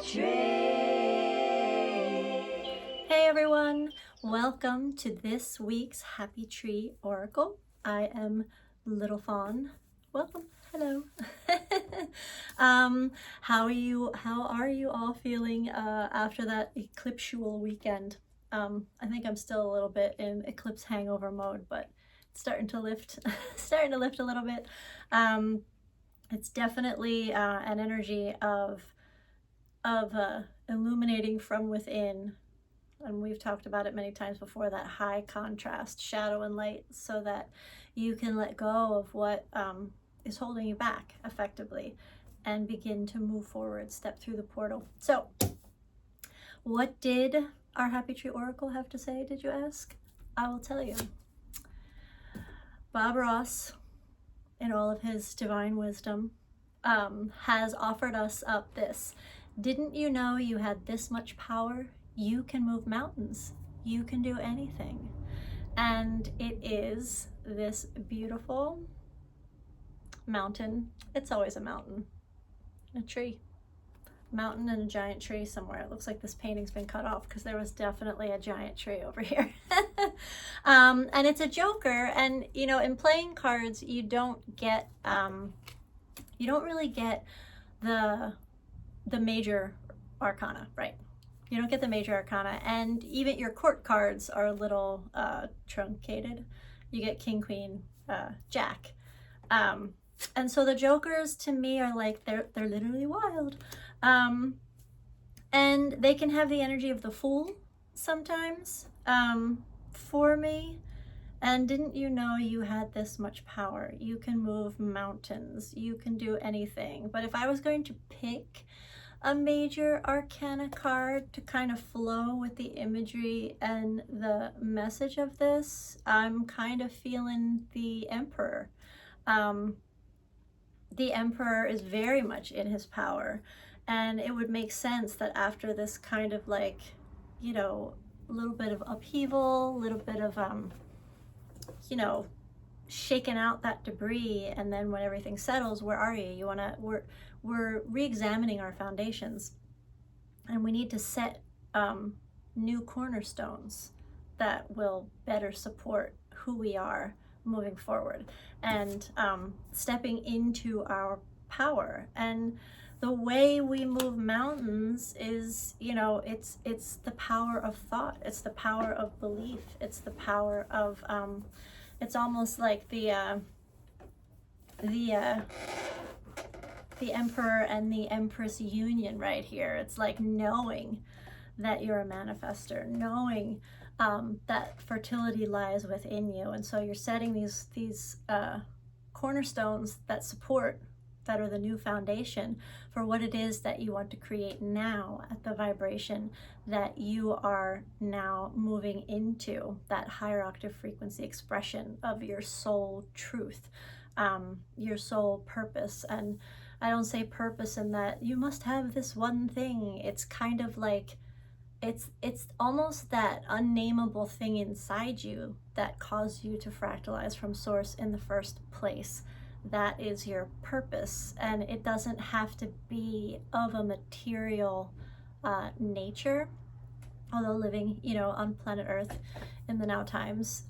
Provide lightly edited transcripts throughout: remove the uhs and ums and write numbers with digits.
tree. Hey everyone, welcome to this week's Happy Tree Oracle. I am Little Fawn. Welcome. Hello. How are you all feeling after that eclipsual weekend? I think I'm still a little bit in eclipse hangover mode, but it's starting to lift starting to lift a little bit. It's definitely an energy of illuminating from within, and we've talked about it many times before, that high contrast shadow and light, so that you can let go of what is holding you back effectively and begin to move forward, step through the portal. So what did our Happy Tree Oracle have to say, did you ask? I will tell you. Bob Ross, in all of his divine wisdom, has offered us up this: didn't you know you had this much power? You can move mountains. You can do anything. And it is this beautiful mountain. It's always a mountain. A tree. Mountain and a giant tree somewhere. It looks like this painting's been cut off because there was definitely a giant tree over here. And it's a joker. And, you know, in playing cards, you don't really get the major arcana, right? You don't get the major arcana, and even your court cards are a little truncated. You get king, queen, jack, and so the jokers to me are like, they're literally wild, and they can have the energy of the fool sometimes, for me. And didn't you know you had this much power? You can move mountains. You can do anything. But if I was going to pick a major arcana card to kind of flow with the imagery and the message of this, I'm kind of feeling the Emperor. The Emperor is very much in his power, and it would make sense that after this kind of, like, you know, a little bit of upheaval, a little bit of you know, shaking out that debris, and then when everything settles, where are you? We're re-examining our foundations, and we need to set new cornerstones that will better support who we are moving forward, and stepping into our power. And the way we move mountains is, you know, it's the power of thought, it's the power of belief, it's the power of it's almost like the Emperor and the Empress union right here. It's like knowing that you're a manifester, knowing that fertility lies within you, and so you're setting these cornerstones that support, that are the new foundation for what it is that you want to create now, at the vibration that you are now moving into, that higher octave frequency expression of your soul truth, your soul purpose. And I don't say purpose in that you must have this one thing. It's kind of like, it's almost that unnameable thing inside you that caused you to fractalize from source in the first place. That is your purpose, and it doesn't have to be of a material nature. Although living, you know, on planet Earth in the now times,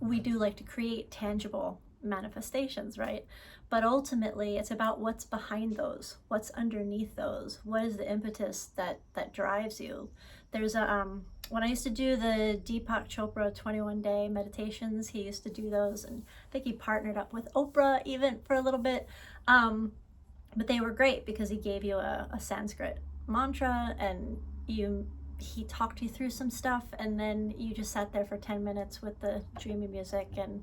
we do like to create tangible manifestations, right? But ultimately, it's about what's behind those, what's underneath those, what is the impetus that drives you. There's a when I used to do the Deepak Chopra 21-day meditations, he used to do those, and I think he partnered up with Oprah even for a little bit. But they were great because he gave you a Sanskrit mantra, and he talked you through some stuff, and then you just sat there for 10 minutes with the dreamy music, and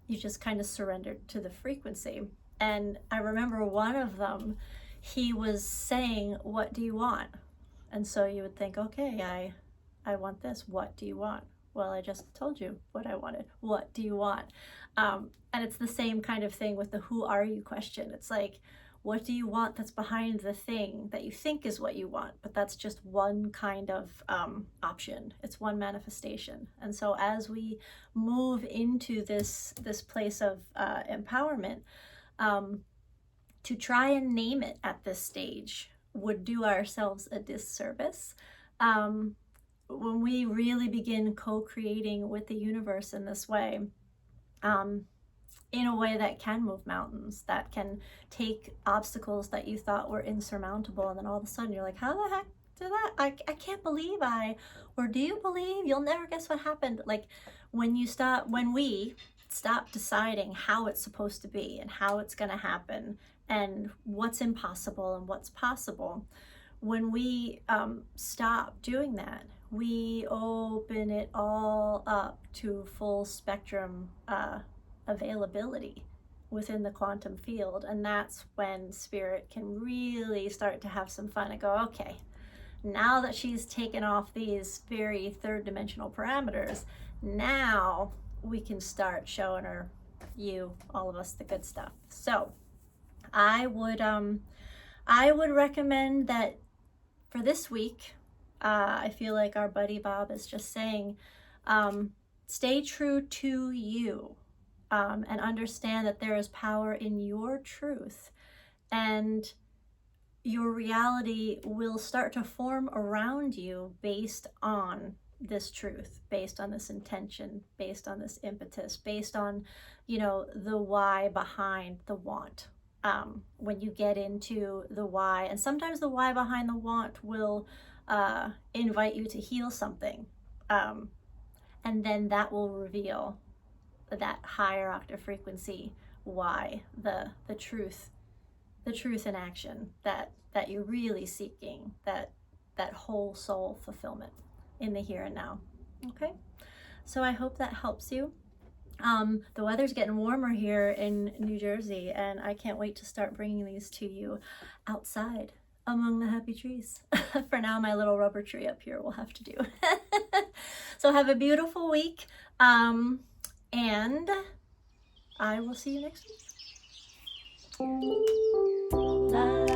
you just kind of surrendered to the frequency. And I remember one of them, he was saying, what do you want? And so you would think, okay, I want this. What do you want? Well, I just told you what I wanted. What do you want? And it's the same kind of thing with the who are you question. It's like, what do you want that's behind the thing that you think is what you want? But that's just one kind of option. It's one manifestation. And so as we move into this place of empowerment, to try and name it at this stage would do ourselves a disservice. When we really begin co-creating with the universe in this way, in a way that can move mountains, that can take obstacles that you thought were insurmountable, and then all of a sudden you're like, how the heck did that? I can't believe or do you believe? You'll never guess what happened. Like when we stop deciding how it's supposed to be and how it's going to happen and what's impossible and what's possible, when we stop doing that, we open it all up to full spectrum availability within the quantum field. And that's when spirit can really start to have some fun and go, okay, now that she's taken off these very third dimensional parameters, now we can start showing her, all of us, the good stuff. So I would recommend that for this week, I feel like our buddy Bob is just saying, stay true to you, and understand that there is power in your truth, and your reality will start to form around you based on this truth, based on this intention, based on this impetus, based on, the why behind the want. When you get into the why, and sometimes the why behind the want will invite you to heal something, and then that will reveal that higher octave frequency why, the truth in action that you're really seeking, that whole soul fulfillment in the here and now. Okay, so I hope that helps you. The weather's getting warmer here in New Jersey, and I can't wait to start bringing these to you outside among the happy trees. For now, my little rubber tree up here will have to do. So have a beautiful week, and I will see you next week. Bye.